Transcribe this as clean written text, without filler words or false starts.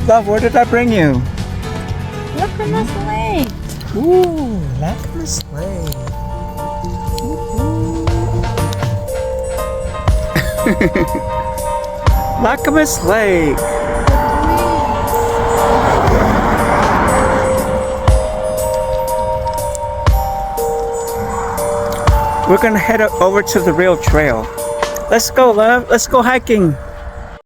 Love, where did I bring you? Lacrimus Lake. Ooh, Lacrimus Lake. Lacrimus Lake. We're gonna head over to the real trail. Let's go, love. Let's go hiking.